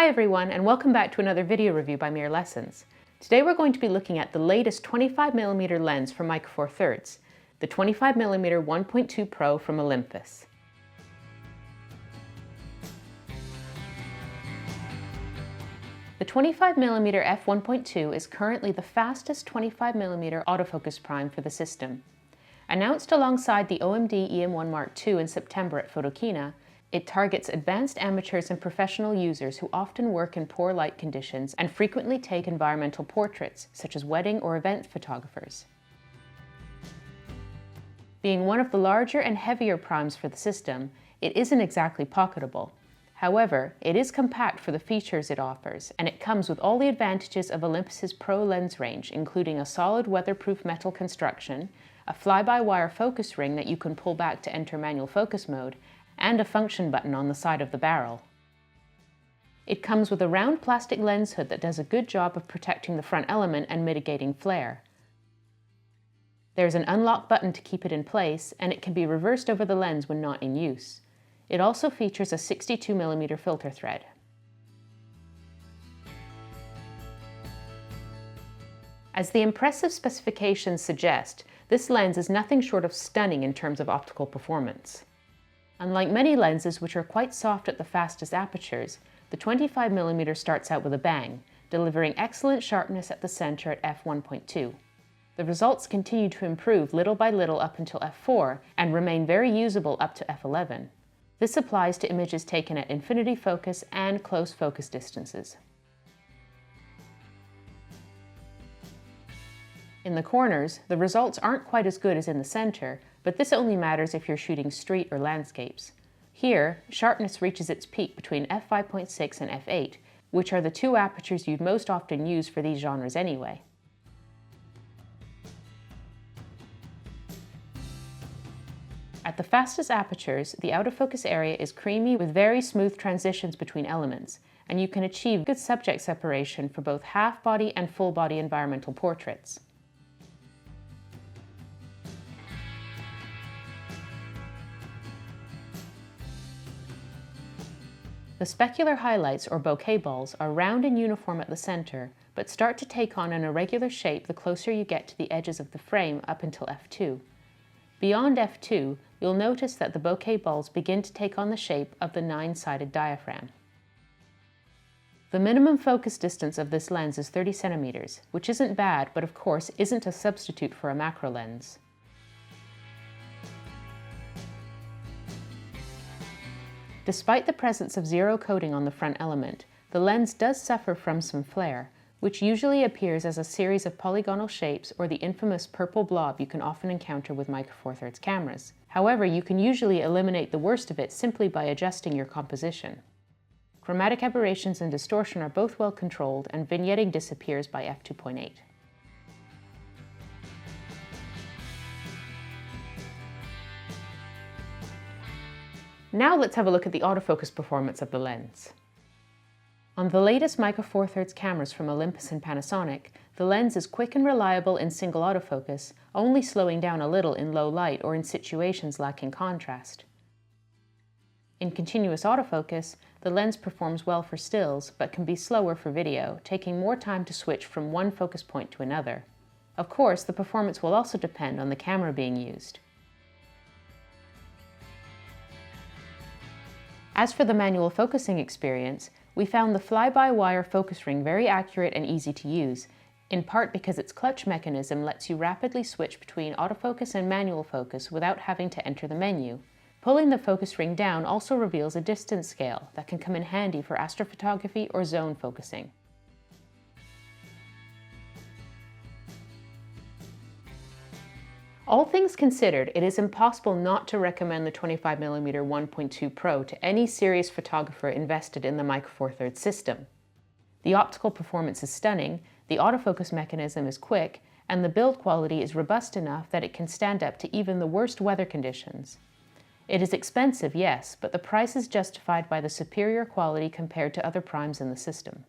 Hi everyone, and welcome back to another video review by Mere Lessons. Today we're going to be looking at the latest 25mm lens from Micro Four Thirds, the 25mm 1.2 Pro from Olympus. The 25mm f1.2 is currently the fastest 25mm autofocus prime for the system. Announced alongside the OMD EM1 Mark II in September at Photokina, it targets advanced amateurs and professional users who often work in poor light conditions and frequently take environmental portraits, such as wedding or event photographers. Being one of the larger and heavier primes for the system, it isn't exactly pocketable. However, it is compact for the features it offers, and it comes with all the advantages of Olympus's Pro lens range, including a solid weatherproof metal construction, a fly-by-wire focus ring that you can pull back to enter manual focus mode, and a function button on the side of the barrel. It comes with a round plastic lens hood that does a good job of protecting the front element and mitigating flare. There's an unlock button to keep it in place, and it can be reversed over the lens when not in use. It also features a 62mm filter thread. As the impressive specifications suggest, this lens is nothing short of stunning in terms of optical performance. Unlike many lenses which are quite soft at the fastest apertures, the 25mm starts out with a bang, delivering excellent sharpness at the center at f1.2. The results continue to improve little by little up until f4 and remain very usable up to f11. This applies to images taken at infinity focus and close focus distances. In the corners, the results aren't quite as good as in the center, but this only matters if you're shooting street or landscapes. Here, sharpness reaches its peak between f5.6 and f8, which are the two apertures you'd most often use for these genres anyway. At the fastest apertures, the out-of-focus area is creamy with very smooth transitions between elements, and you can achieve good subject separation for both half-body and full-body environmental portraits. The specular highlights, or bokeh balls, are round and uniform at the center, but start to take on an irregular shape the closer you get to the edges of the frame up until f2. Beyond f2, you'll notice that the bokeh balls begin to take on the shape of the 9-sided diaphragm. The minimum focus distance of this lens is 30 centimeters, which isn't bad, but of course isn't a substitute for a macro lens. Despite the presence of zero coating on the front element, the lens does suffer from some flare, which usually appears as a series of polygonal shapes or the infamous purple blob you can often encounter with Micro Four Thirds cameras. However, you can usually eliminate the worst of it simply by adjusting your composition. Chromatic aberrations and distortion are both well controlled, and vignetting disappears by f2.8. Now let's have a look at the autofocus performance of the lens. On the latest Micro Four Thirds cameras from Olympus and Panasonic, the lens is quick and reliable in single autofocus, only slowing down a little in low light or in situations lacking contrast. In continuous autofocus, the lens performs well for stills, but can be slower for video, taking more time to switch from one focus point to another. Of course, the performance will also depend on the camera being used. As for the manual focusing experience, we found the fly-by-wire focus ring very accurate and easy to use, in part because its clutch mechanism lets you rapidly switch between autofocus and manual focus without having to enter the menu. Pulling the focus ring down also reveals a distance scale that can come in handy for astrophotography or zone focusing. All things considered, it is impossible not to recommend the 25mm 1.2 Pro to any serious photographer invested in the Micro Four Thirds system. The optical performance is stunning, the autofocus mechanism is quick, and the build quality is robust enough that it can stand up to even the worst weather conditions. It is expensive, yes, but the price is justified by the superior quality compared to other primes in the system.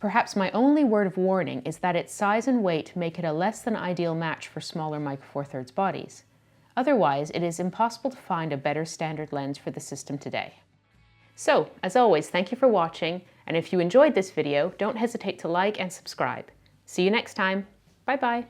Perhaps my only word of warning is that its size and weight make it a less than ideal match for smaller Micro Four Thirds bodies. Otherwise, it is impossible to find a better standard lens for the system today. So, as always, thank you for watching, and if you enjoyed this video, don't hesitate to like and subscribe. See you next time. Bye-bye.